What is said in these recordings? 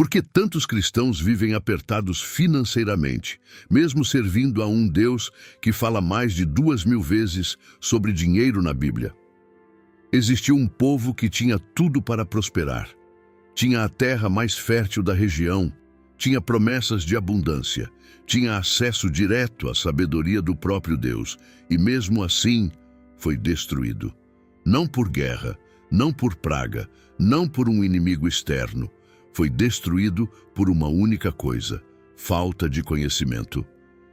Por que tantos cristãos vivem apertados financeiramente, mesmo servindo a um Deus que fala mais de 2000 vezes sobre dinheiro na Bíblia? Existiu um povo que tinha tudo para prosperar. Tinha a terra mais fértil da região, tinha promessas de abundância, tinha acesso direto à sabedoria do próprio Deus, e mesmo assim foi destruído. Não por guerra, não por praga, não por um inimigo externo. Foi destruído por uma única coisa: falta de conhecimento.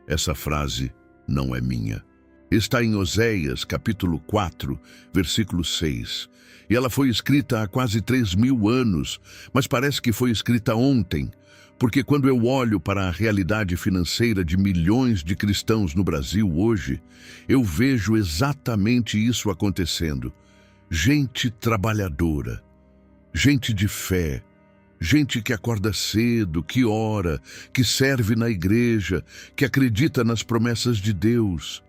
Essa frase não é minha. Está em Oséias, capítulo 4, versículo 6. E ela foi escrita há quase 3000 anos, mas parece que foi escrita ontem, porque quando eu olho para a realidade financeira de milhões de cristãos no Brasil hoje, eu vejo exatamente isso acontecendo. Gente trabalhadora, gente de fé, gente que acorda cedo, que ora, que serve na igreja, que acredita nas promessas de Deus,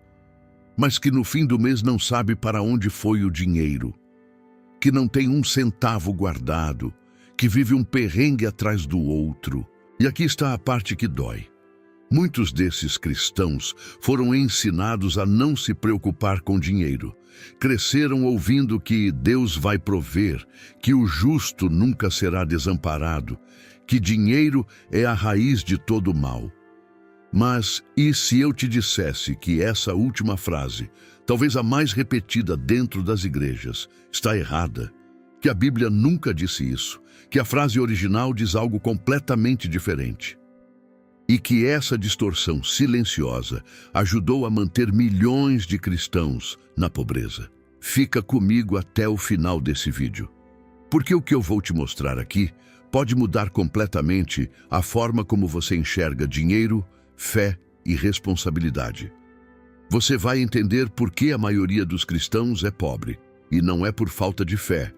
mas que no fim do mês não sabe para onde foi o dinheiro, que não tem um centavo guardado, que vive um perrengue atrás do outro. E aqui está a parte que dói. Muitos desses cristãos foram ensinados a não se preocupar com dinheiro. Cresceram ouvindo que Deus vai prover, que o justo nunca será desamparado, que dinheiro é a raiz de todo mal. Mas e se eu te dissesse que essa última frase, talvez a mais repetida dentro das igrejas, está errada? Que a Bíblia nunca disse isso, que a frase original diz algo completamente diferente. E que essa distorção silenciosa ajudou a manter milhões de cristãos na pobreza. Fica comigo até o final desse vídeo, porque o que eu vou te mostrar aqui pode mudar completamente a forma como você enxerga dinheiro, fé e responsabilidade. Você vai entender por que a maioria dos cristãos é pobre, e não é por falta de fé.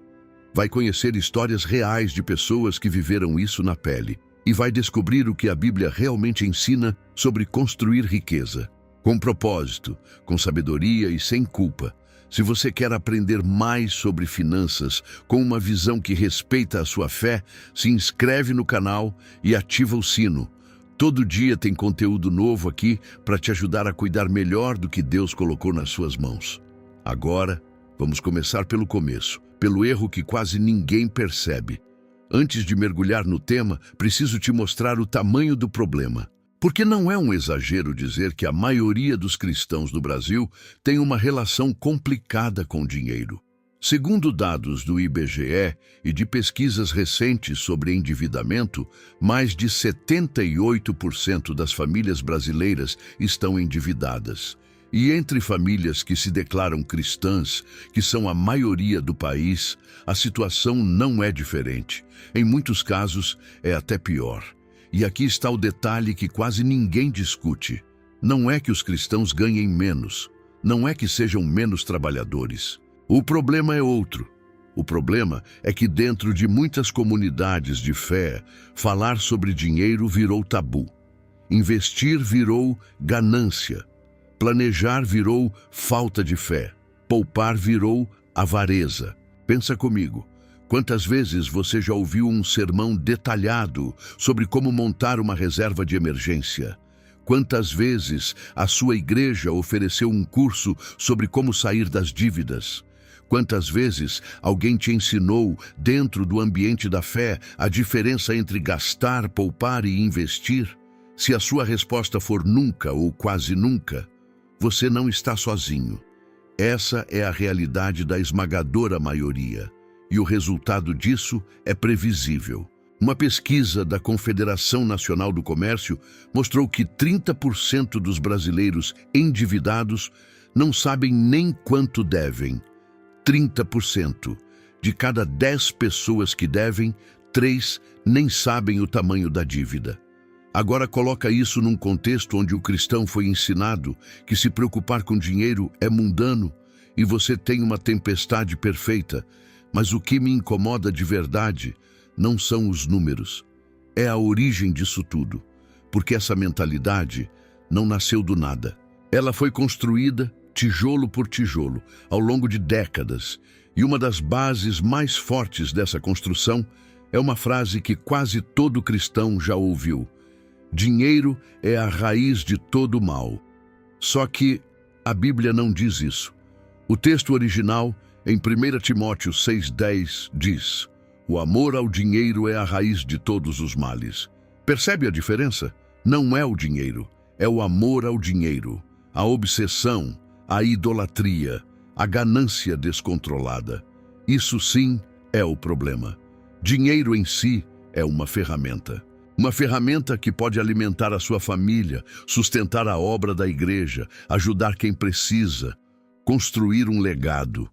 Vai conhecer histórias reais de pessoas que viveram isso na pele, e vai descobrir o que a Bíblia realmente ensina sobre construir riqueza, com propósito, com sabedoria e sem culpa. Se você quer aprender mais sobre finanças com uma visão que respeita a sua fé, se inscreve no canal e ativa o sino. Todo dia tem conteúdo novo aqui para te ajudar a cuidar melhor do que Deus colocou nas suas mãos. Agora, vamos começar pelo começo, pelo erro que quase ninguém percebe. Antes de mergulhar no tema, preciso te mostrar o tamanho do problema. Porque não é um exagero dizer que a maioria dos cristãos do Brasil tem uma relação complicada com o dinheiro. Segundo dados do IBGE e de pesquisas recentes sobre endividamento, mais de 78% das famílias brasileiras estão endividadas. E entre famílias que se declaram cristãs, que são a maioria do país, a situação não é diferente. Em muitos casos, é até pior. E aqui está o detalhe que quase ninguém discute. Não é que os cristãos ganhem menos, não é que sejam menos trabalhadores. O problema é outro. O problema é que dentro de muitas comunidades de fé, falar sobre dinheiro virou tabu. Investir virou ganância. Planejar virou falta de fé. Poupar virou avareza. Pensa comigo. Quantas vezes você já ouviu um sermão detalhado sobre como montar uma reserva de emergência? Quantas vezes a sua igreja ofereceu um curso sobre como sair das dívidas? Quantas vezes alguém te ensinou, dentro do ambiente da fé, a diferença entre gastar, poupar e investir? Se a sua resposta for nunca ou quase nunca, você não está sozinho. Essa é a realidade da esmagadora maioria. E o resultado disso é previsível. Uma pesquisa da Confederação Nacional do Comércio mostrou que 30% dos brasileiros endividados não sabem nem quanto devem. 30%. De cada 10 pessoas que devem, 3 nem sabem o tamanho da dívida. Agora coloca isso num contexto onde o cristão foi ensinado que se preocupar com dinheiro é mundano e você tem uma tempestade perfeita. Mas o que me incomoda de verdade não são os números. É a origem disso tudo. Porque essa mentalidade não nasceu do nada. Ela foi construída tijolo por tijolo, ao longo de décadas. E uma das bases mais fortes dessa construção É uma frase que quase todo cristão já ouviu. Dinheiro é a raiz de todo mal. Só que a Bíblia não diz isso. O texto original, em 1 Timóteo 6,10, diz: o amor ao dinheiro é a raiz de todos os males. Percebe a diferença? Não é o dinheiro, é o amor ao dinheiro, a obsessão, a idolatria, a ganância descontrolada. Isso sim é o problema. Dinheiro em si é uma ferramenta. Uma ferramenta que pode alimentar a sua família, sustentar a obra da igreja, ajudar quem precisa, construir um legado.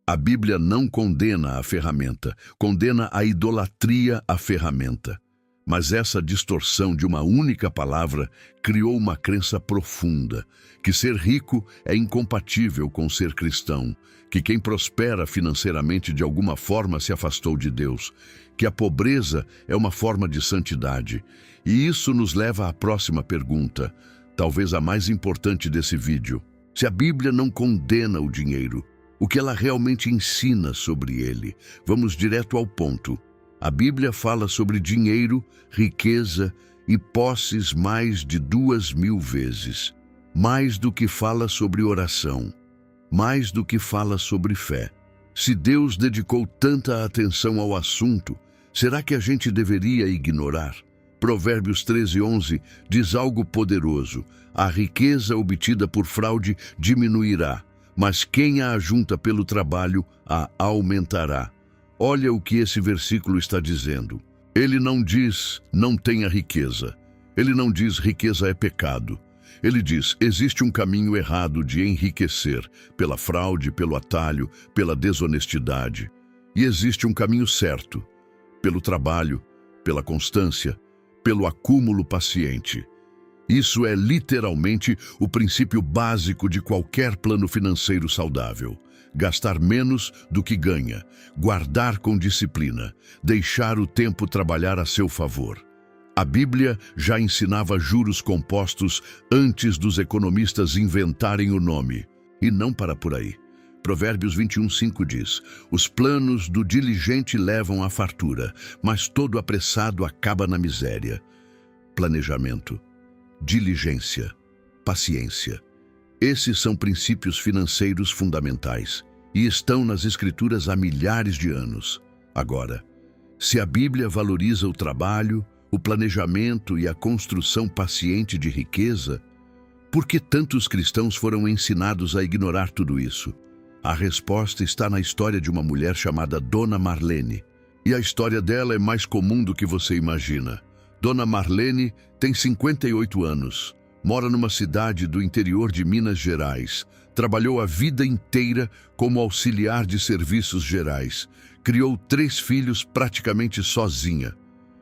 A Bíblia não condena a ferramenta, condena a idolatria à ferramenta. Mas essa distorção de uma única palavra criou uma crença profunda, que ser rico é incompatível com ser cristão, que quem prospera financeiramente de alguma forma se afastou de Deus, que a pobreza é uma forma de santidade. E isso nos leva à próxima pergunta, talvez a mais importante desse vídeo. Se a Bíblia não condena o dinheiro, o que ela realmente ensina sobre ele? Vamos direto ao ponto. A Bíblia fala sobre dinheiro, riqueza e posses mais de 2.000 vezes. Mais do que fala sobre oração. Mais do que fala sobre fé. Se Deus dedicou tanta atenção ao assunto, será que a gente deveria ignorar? Provérbios 13:11 diz algo poderoso. A riqueza obtida por fraude diminuirá, mas quem a ajunta pelo trabalho a aumentará. Olha o que esse versículo está dizendo. Ele não diz, não tenha riqueza. Ele não diz, riqueza é pecado. Ele diz, existe um caminho errado de enriquecer, pela fraude, pelo atalho, pela desonestidade. E existe um caminho certo, pelo trabalho, pela constância, pelo acúmulo paciente. Isso é literalmente o princípio básico de qualquer plano financeiro saudável. Gastar menos do que ganha, guardar com disciplina, deixar o tempo trabalhar a seu favor. A Bíblia já ensinava juros compostos antes dos economistas inventarem o nome. E não para por aí. Provérbios 21:5 diz, os planos do diligente levam à fartura, mas todo apressado acaba na miséria. Planejamento, diligência, paciência. Esses são princípios financeiros fundamentais e estão nas Escrituras há milhares de anos. Agora, se a Bíblia valoriza o trabalho, o planejamento e a construção paciente de riqueza, por que tantos cristãos foram ensinados a ignorar tudo isso? A resposta está na história de uma mulher chamada Dona Marlene. E a história dela é mais comum do que você imagina. Dona Marlene tem 58 anos. Mora numa cidade do interior de Minas Gerais. Trabalhou a vida inteira como auxiliar de serviços gerais. Criou 3 filhos praticamente sozinha.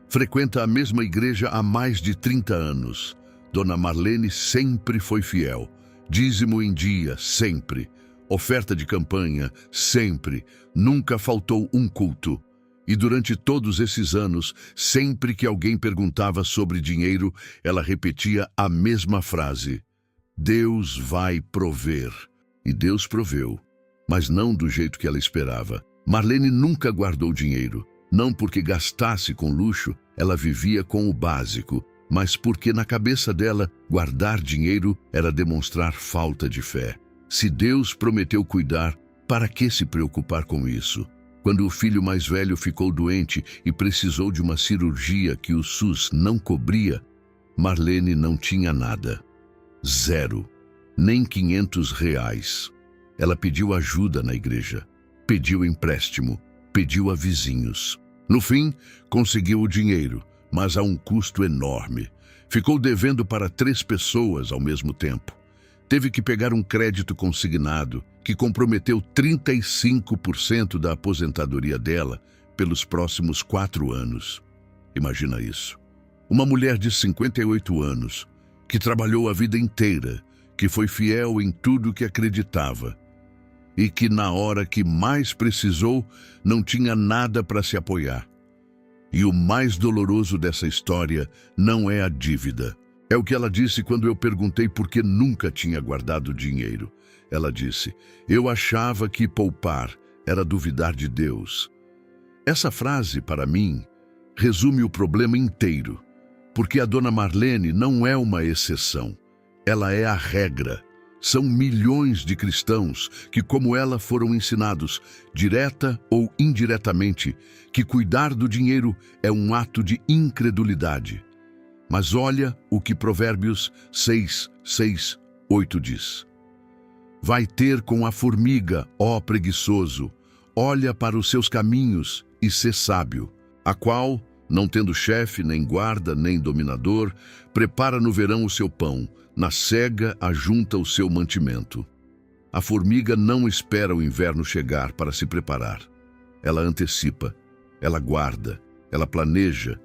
Frequenta a mesma igreja há mais de 30 anos. Dona Marlene sempre foi fiel. Dízimo em dia, sempre. Oferta de campanha, sempre. Nunca faltou um culto. E durante todos esses anos, sempre que alguém perguntava sobre dinheiro, ela repetia a mesma frase. Deus vai prover. E Deus proveu, mas não do jeito que ela esperava. Marlene nunca guardou dinheiro. Não porque gastasse com luxo, ela vivia com o básico, mas porque na cabeça dela, guardar dinheiro era demonstrar falta de fé. Se Deus prometeu cuidar, para que se preocupar com isso? Quando o filho mais velho ficou doente e precisou de uma cirurgia que o SUS não cobria, Marlene não tinha nada. 0. Nem R$ 500. Ela pediu ajuda na igreja, pediu empréstimo, pediu a vizinhos. No fim, conseguiu o dinheiro, mas a um custo enorme. Ficou devendo para 3 pessoas ao mesmo tempo. Teve que pegar um crédito consignado que comprometeu 35% da aposentadoria dela pelos próximos 4 anos. Imagina isso. Uma mulher de 58 anos, que trabalhou a vida inteira, que foi fiel em tudo que acreditava e que na hora que mais precisou não tinha nada para se apoiar. E o mais doloroso dessa história não é a dívida. É o que ela disse quando eu perguntei por que nunca tinha guardado dinheiro. Ela disse, eu achava que poupar era duvidar de Deus. Essa frase, para mim, resume o problema inteiro, porque a dona Marlene não é uma exceção, ela é a regra. São milhões de cristãos que, como ela, foram ensinados, direta ou indiretamente, que cuidar do dinheiro é um ato de incredulidade. Mas olha o que Provérbios 6:8 diz. Vai ter com a formiga, ó preguiçoso, olha para os seus caminhos e sê sábio, a qual, não tendo chefe, nem guarda, nem dominador, prepara no verão o seu pão, na cega ajunta o seu mantimento. A formiga não espera o inverno chegar para se preparar. Ela antecipa, ela guarda, ela planeja,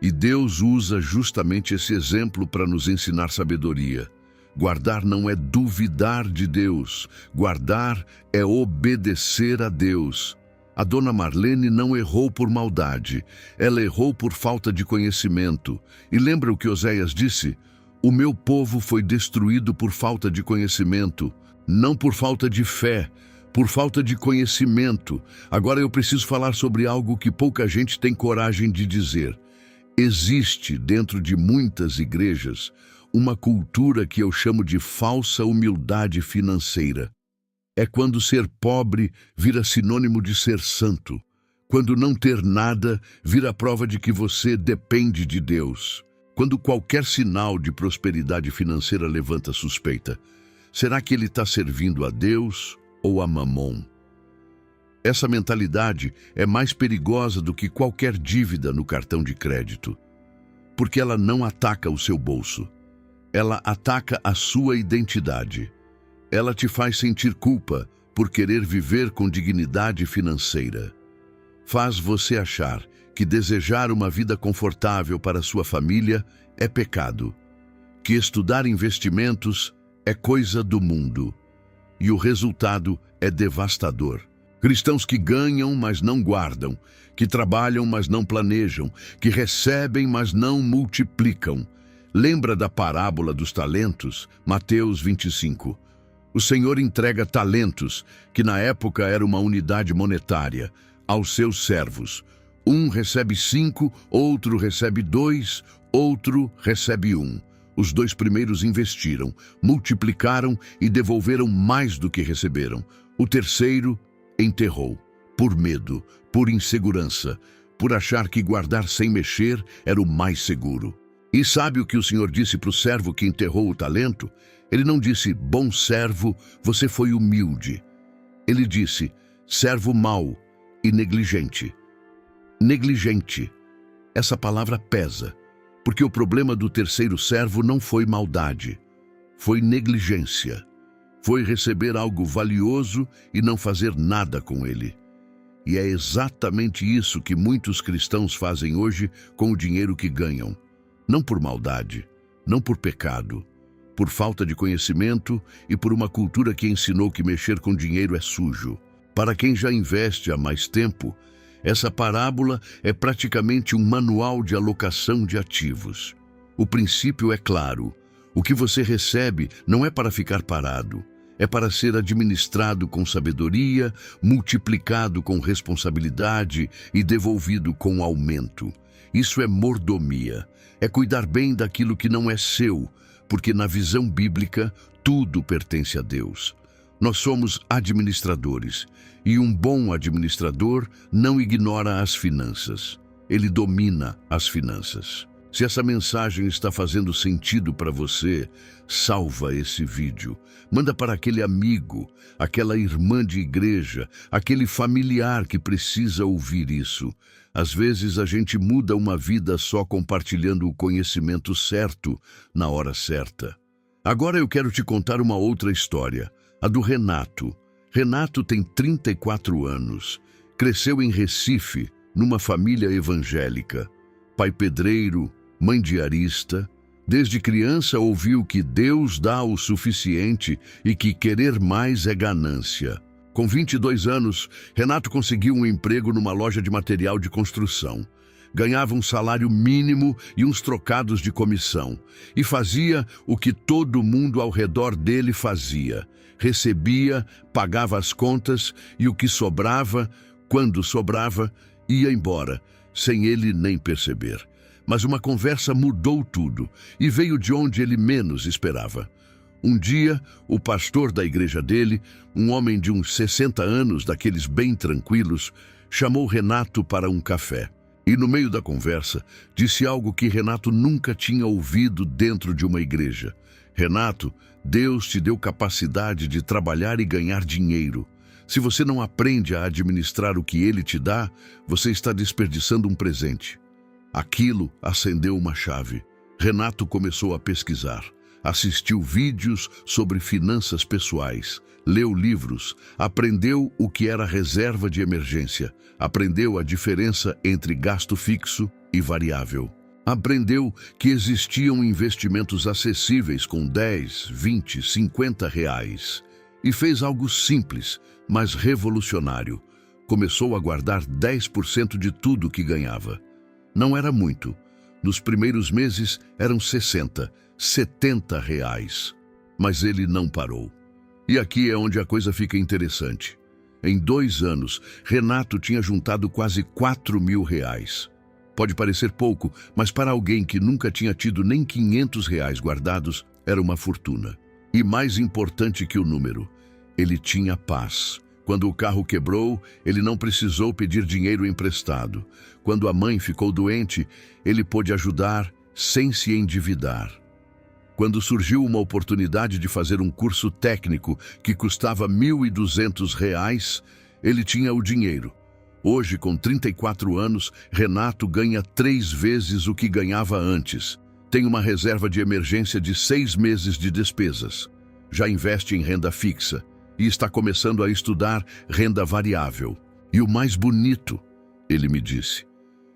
e Deus usa justamente esse exemplo para nos ensinar sabedoria. Guardar não é duvidar de Deus, guardar é obedecer a Deus. A dona Marlene não errou por maldade, ela errou por falta de conhecimento. E lembra o que Oséias disse? O meu povo foi destruído por falta de conhecimento, não por falta de fé, por falta de conhecimento. Agora eu preciso falar sobre algo que pouca gente tem coragem de dizer. Existe dentro de muitas igrejas uma cultura que eu chamo de falsa humildade financeira. É quando ser pobre vira sinônimo de ser santo, quando não ter nada vira prova de que você depende de Deus. Quando qualquer sinal de prosperidade financeira levanta suspeita, será que ele está servindo a Deus ou a Mamon? Essa mentalidade é mais perigosa do que qualquer dívida no cartão de crédito, porque ela não ataca o seu bolso, ela ataca a sua identidade. Ela te faz sentir culpa por querer viver com dignidade financeira. Faz você achar que desejar uma vida confortável para sua família é pecado, que estudar investimentos é coisa do mundo. E o resultado é devastador. Cristãos que ganham, mas não guardam, que trabalham, mas não planejam, que recebem, mas não multiplicam. Lembra da parábola dos talentos? Mateus 25. O Senhor entrega talentos, que na época era uma unidade monetária, aos seus servos. Um recebe 5, outro recebe 2, outro recebe 1. Os 2 primeiros investiram, multiplicaram e devolveram mais do que receberam. O terceiro enterrou, por medo, por insegurança, por achar que guardar sem mexer era o mais seguro. E sabe o que o Senhor disse para o servo que enterrou o talento? Ele não disse, bom servo, você foi humilde. Ele disse, servo mau e negligente. Negligente. Essa palavra pesa, porque o problema do terceiro servo não foi maldade, foi negligência. Foi receber algo valioso e não fazer nada com ele. E é exatamente isso que muitos cristãos fazem hoje com o dinheiro que ganham. Não por maldade, não por pecado, por falta de conhecimento e por uma cultura que ensinou que mexer com dinheiro é sujo. Para quem já investe há mais tempo, essa parábola é praticamente um manual de alocação de ativos. O princípio é claro. O que você recebe não é para ficar parado, é para ser administrado com sabedoria, multiplicado com responsabilidade e devolvido com aumento. Isso é mordomia, é cuidar bem daquilo que não é seu, porque na visão bíblica tudo pertence a Deus. Nós somos administradores, e um bom administrador não ignora as finanças. Ele domina as finanças. Se essa mensagem está fazendo sentido para você, salva esse vídeo. Manda para aquele amigo, aquela irmã de igreja, aquele familiar que precisa ouvir isso. Às vezes a gente muda uma vida só compartilhando o conhecimento certo na hora certa. Agora eu quero te contar uma outra história, a do Renato. Renato tem 34 anos, cresceu em Recife, numa família evangélica. Pai pedreiro, mãe diarista. Desde criança ouviu que Deus dá o suficiente e que querer mais é ganância. Com 22 anos, Renato conseguiu um emprego numa loja de material de construção. Ganhava um salário mínimo e uns trocados de comissão. E fazia o que todo mundo ao redor dele fazia. Recebia, pagava as contas e o que sobrava, quando sobrava, ia embora, sem ele nem perceber. Mas uma conversa mudou tudo e veio de onde ele menos esperava. Um dia, o pastor da igreja dele, um homem de uns 60 anos, daqueles bem tranquilos, chamou Renato para um café. E no meio da conversa, disse algo que Renato nunca tinha ouvido dentro de uma igreja. Renato, Deus te deu capacidade de trabalhar e ganhar dinheiro. Se você não aprende a administrar o que ele te dá, você está desperdiçando um presente. Aquilo acendeu uma chave. Renato começou a pesquisar. Assistiu vídeos sobre finanças pessoais, leu livros, aprendeu o que era reserva de emergência, aprendeu a diferença entre gasto fixo e variável. Aprendeu que existiam investimentos acessíveis com 10, 20, 50 reais. E fez algo simples, mas revolucionário. Começou a guardar 10% de tudo que ganhava. Não era muito. Nos primeiros meses eram 60, 70 reais. Mas ele não parou. E aqui é onde a coisa fica interessante. Em 2 anos, Renato tinha juntado quase 4.000 reais. Pode parecer pouco, mas para alguém que nunca tinha tido nem 500 reais guardados, era uma fortuna. E mais importante que o número, ele tinha paz. Quando o carro quebrou, ele não precisou pedir dinheiro emprestado. Quando a mãe ficou doente, ele pôde ajudar sem se endividar. Quando surgiu uma oportunidade de fazer um curso técnico que custava R$ 1.200, ele tinha o dinheiro. Hoje, com 34 anos, Renato ganha 3 vezes o que ganhava antes. Tem uma reserva de emergência de 6 meses de despesas. Já investe em renda fixa e está começando a estudar renda variável. E o mais bonito, ele me disse,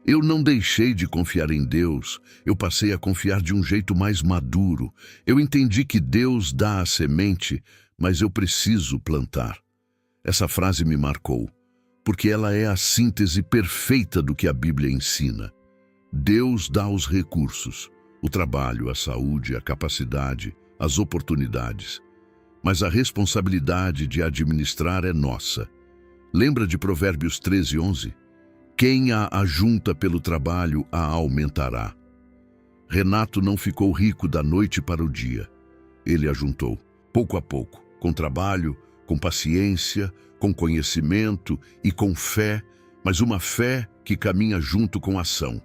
eu não deixei de confiar em Deus, eu passei a confiar de um jeito mais maduro. Eu entendi que Deus dá a semente, mas eu preciso plantar. Essa frase me marcou, porque ela é a síntese perfeita do que a Bíblia ensina. Deus dá os recursos, o trabalho, a saúde, a capacidade, as oportunidades. Mas a responsabilidade de administrar é nossa. Lembra de Provérbios 13:11? Quem a ajunta pelo trabalho a aumentará. Renato não ficou rico da noite para o dia. Ele ajuntou, pouco a pouco, com trabalho, com paciência, com conhecimento e com fé, mas uma fé que caminha junto com ação.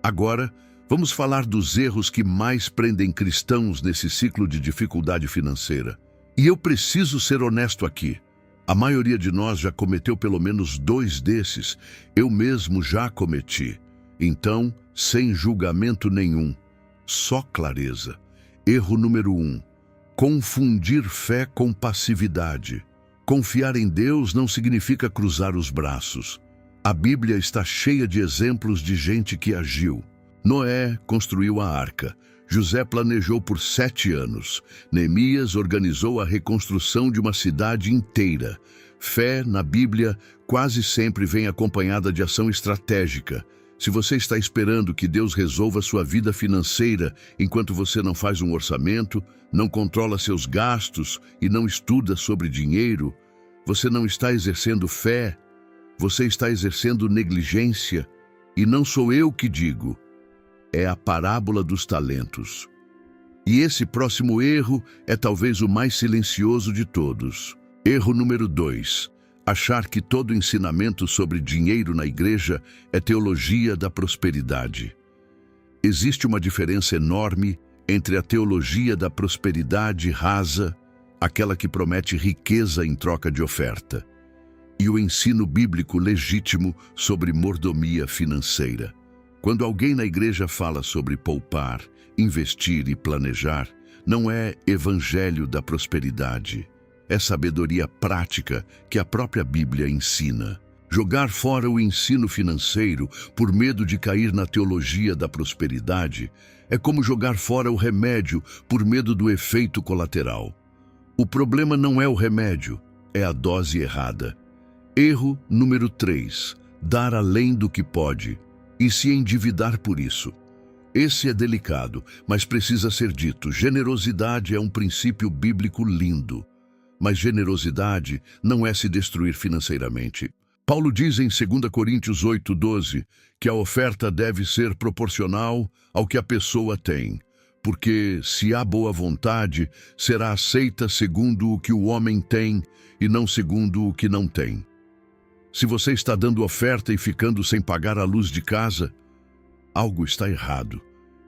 Agora, vamos falar dos erros que mais prendem cristãos nesse ciclo de dificuldade financeira. E eu preciso ser honesto aqui. A maioria de nós já cometeu pelo menos 2 desses. Eu mesmo já cometi. Então, sem julgamento nenhum, só clareza. Erro número 1. Confundir fé com passividade. Confiar em Deus não significa cruzar os braços. A Bíblia está cheia de exemplos de gente que agiu. Noé construiu a arca. José planejou por 7 anos. Neemias organizou a reconstrução de uma cidade inteira. Fé, na Bíblia, quase sempre vem acompanhada de ação estratégica. Se você está esperando que Deus resolva sua vida financeira enquanto você não faz um orçamento, não controla seus gastos e não estuda sobre dinheiro, você não está exercendo fé, você está exercendo negligência. E não sou eu que digo. É a parábola dos talentos. E esse próximo erro é talvez o mais silencioso de todos. Erro número 2. Achar que todo ensinamento sobre dinheiro na igreja é teologia da prosperidade. Existe uma diferença enorme entre a teologia da prosperidade rasa, aquela que promete riqueza em troca de oferta, e o ensino bíblico legítimo sobre mordomia financeira. Quando alguém na igreja fala sobre poupar, investir e planejar, não é evangelho da prosperidade. É sabedoria prática que a própria Bíblia ensina. Jogar fora o ensino financeiro por medo de cair na teologia da prosperidade é como jogar fora o remédio por medo do efeito colateral. O problema não é o remédio, é a dose errada. Erro número 3. Dar além do que pode e se endividar por isso. Esse é delicado, mas precisa ser dito. Generosidade é um princípio bíblico lindo, mas generosidade não é se destruir financeiramente. Paulo diz em 2 Coríntios 8:12 que a oferta deve ser proporcional ao que a pessoa tem, porque, se há boa vontade, será aceita segundo o que o homem tem e não segundo o que não tem. Se você está dando oferta e ficando sem pagar a luz de casa, algo está errado.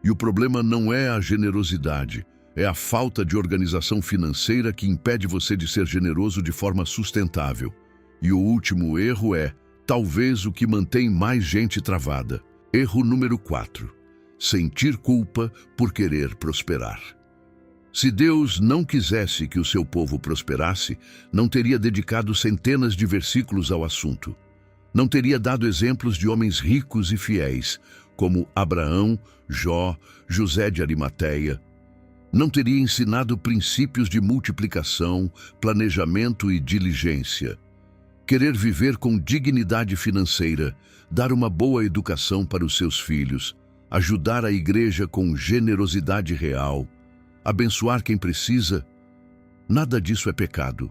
E o problema não é a generosidade, é a falta de organização financeira que impede você de ser generoso de forma sustentável. E o último erro é, talvez, o que mantém mais gente travada. Erro número 4. Sentir culpa por querer prosperar. Se Deus não quisesse que o seu povo prosperasse, não teria dedicado centenas de versículos ao assunto. Não teria dado exemplos de homens ricos e fiéis, como Abraão, Jó, José de Arimateia. Não teria ensinado princípios de multiplicação, planejamento e diligência. Querer viver com dignidade financeira, dar uma boa educação para os seus filhos, ajudar a igreja com generosidade real, abençoar quem precisa, nada disso é pecado.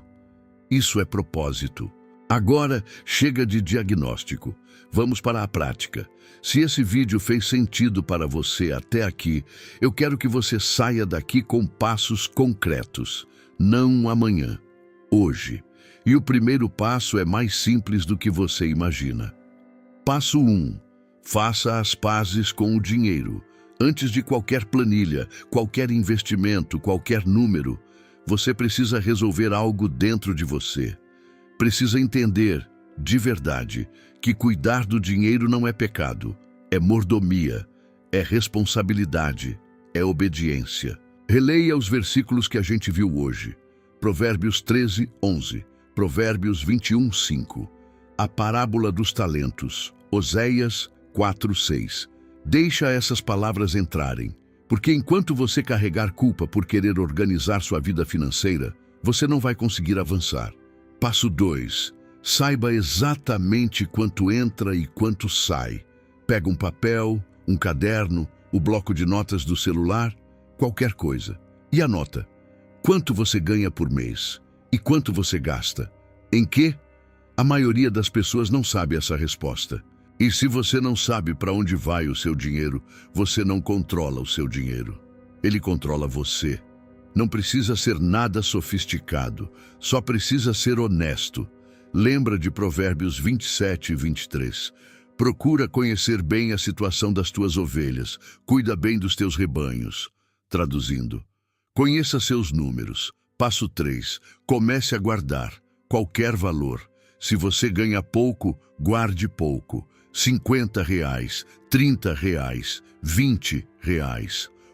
Isso é propósito. Agora, chega de diagnóstico. Vamos para a prática. Se esse vídeo fez sentido para você até aqui, eu quero que você saia daqui com passos concretos. Não amanhã, hoje. E o primeiro passo é mais simples do que você imagina. Passo 1. Faça as pazes com o dinheiro. Antes de qualquer planilha, qualquer investimento, qualquer número, você precisa resolver algo dentro de você. Precisa entender, de verdade, que cuidar do dinheiro não é pecado, é mordomia, é responsabilidade, é obediência. Releia os versículos que a gente viu hoje. Provérbios 13:11, Provérbios 21:5, a parábola dos talentos, Oséias 4:6. Deixa essas palavras entrarem, porque enquanto você carregar culpa por querer organizar sua vida financeira, você não vai conseguir avançar. Passo 2. Saiba exatamente quanto entra e quanto sai. Pega um papel, um caderno, o bloco de notas do celular, qualquer coisa, e anota quanto você ganha por mês e quanto você gasta. Em quê? A maioria das pessoas não sabe essa resposta. E se você não sabe para onde vai o seu dinheiro, você não controla o seu dinheiro. Ele controla você. Não precisa ser nada sofisticado, só precisa ser honesto. Lembra de Provérbios 27:23. Procura conhecer bem a situação das tuas ovelhas, cuida bem dos teus rebanhos. Traduzindo, conheça seus números. Passo 3. Comece a guardar qualquer valor. Se você ganha pouco, guarde pouco. R$ 50, R$ 30, R$ 20.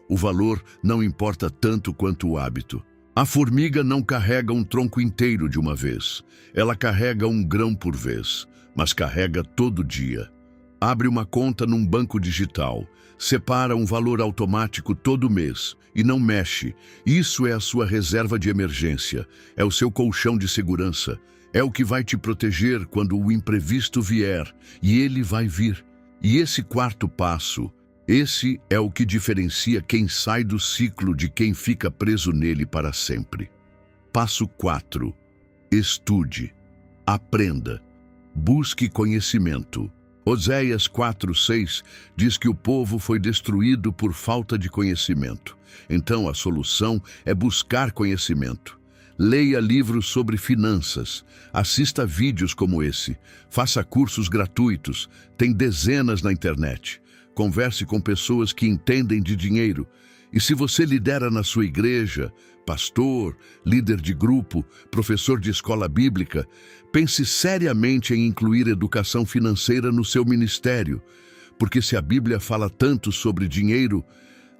O valor não importa tanto quanto o hábito. A formiga não carrega um tronco inteiro de uma vez. Ela carrega um grão por vez, mas carrega todo dia. Abre uma conta num banco digital. Separa um valor automático todo mês e não mexe. Isso é a sua reserva de emergência. É o seu colchão de segurança. É o que vai te proteger quando o imprevisto vier, e ele vai vir. E esse quarto passo, esse é o que diferencia quem sai do ciclo de quem fica preso nele para sempre. Passo 4. Estude. Aprenda. Busque conhecimento. Oséias 4:6 diz que o povo foi destruído por falta de conhecimento. Então a solução é buscar conhecimento. Leia livros sobre finanças, assista vídeos como esse, faça cursos gratuitos, tem dezenas na internet. Converse com pessoas que entendem de dinheiro. E se você lidera na sua igreja, pastor, líder de grupo, professor de escola bíblica, pense seriamente em incluir educação financeira no seu ministério, porque se a Bíblia fala tanto sobre dinheiro,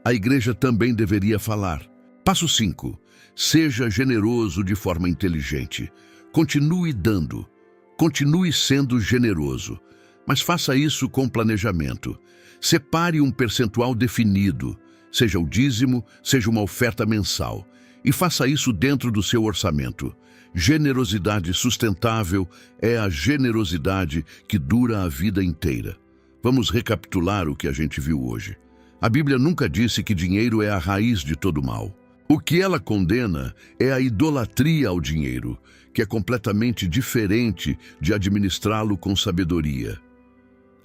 a igreja também deveria falar. Passo 5. Seja generoso de forma inteligente. Continue dando. Continue sendo generoso. Mas faça isso com planejamento. Separe um percentual definido, seja o dízimo, seja uma oferta mensal. E faça isso dentro do seu orçamento. Generosidade sustentável é a generosidade que dura a vida inteira. Vamos recapitular o que a gente viu hoje. A Bíblia nunca disse que dinheiro é a raiz de todo mal. O que ela condena é a idolatria ao dinheiro, que é completamente diferente de administrá-lo com sabedoria.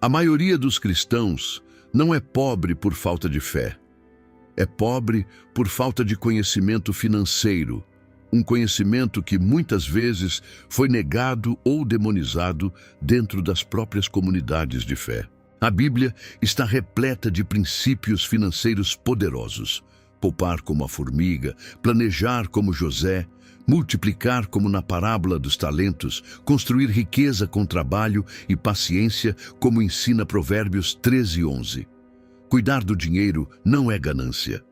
A maioria dos cristãos não é pobre por falta de fé. É pobre por falta de conhecimento financeiro, um conhecimento que muitas vezes foi negado ou demonizado dentro das próprias comunidades de fé. A Bíblia está repleta de princípios financeiros poderosos. Poupar como a formiga, planejar como José, multiplicar como na parábola dos talentos, construir riqueza com trabalho e paciência como ensina Provérbios 13:11. Cuidar do dinheiro não é ganância,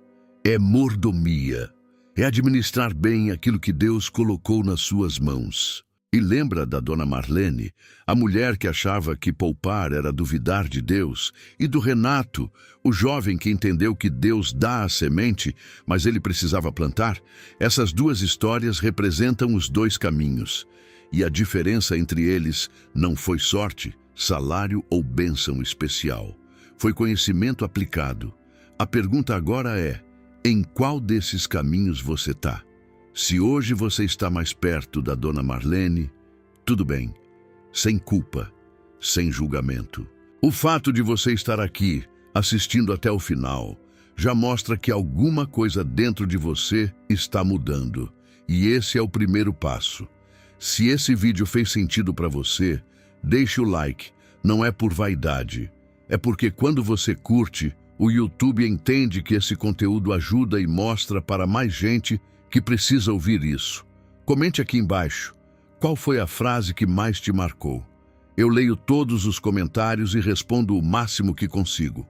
é mordomia. É administrar bem aquilo que Deus colocou nas suas mãos. E lembra da dona Marlene, a mulher que achava que poupar era duvidar de Deus, e do Renato, o jovem que entendeu que Deus dá a semente, mas ele precisava plantar? Essas duas histórias representam os dois caminhos. E a diferença entre eles não foi sorte, salário ou bênção especial. Foi conhecimento aplicado. A pergunta agora é: em qual desses caminhos você está? Se hoje você está mais perto da dona Marlene, tudo bem, sem culpa, sem julgamento. O fato de você estar aqui, assistindo até o final, já mostra que alguma coisa dentro de você está mudando. E esse é o primeiro passo. Se esse vídeo fez sentido para você, deixe o like. Não é por vaidade, é porque quando você curte, o YouTube entende que esse conteúdo ajuda e mostra para mais gente que precisa ouvir isso. Comente aqui embaixo, qual foi a frase que mais te marcou? Eu leio todos os comentários e respondo o máximo que consigo.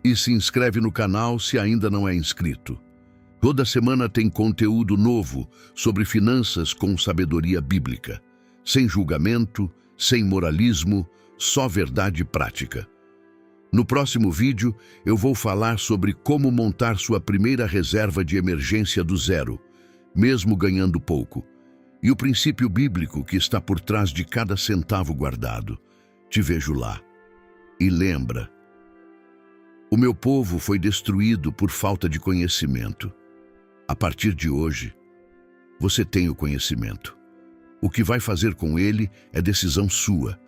E se inscreve no canal se ainda não é inscrito. Toda semana tem conteúdo novo sobre finanças com sabedoria bíblica. Sem julgamento, sem moralismo, só verdade prática. No próximo vídeo, eu vou falar sobre como montar sua primeira reserva de emergência do zero, mesmo ganhando pouco, e o princípio bíblico que está por trás de cada centavo guardado. Te vejo lá. E lembra, o meu povo foi destruído por falta de conhecimento. A partir de hoje, você tem o conhecimento. O que vai fazer com ele é decisão sua.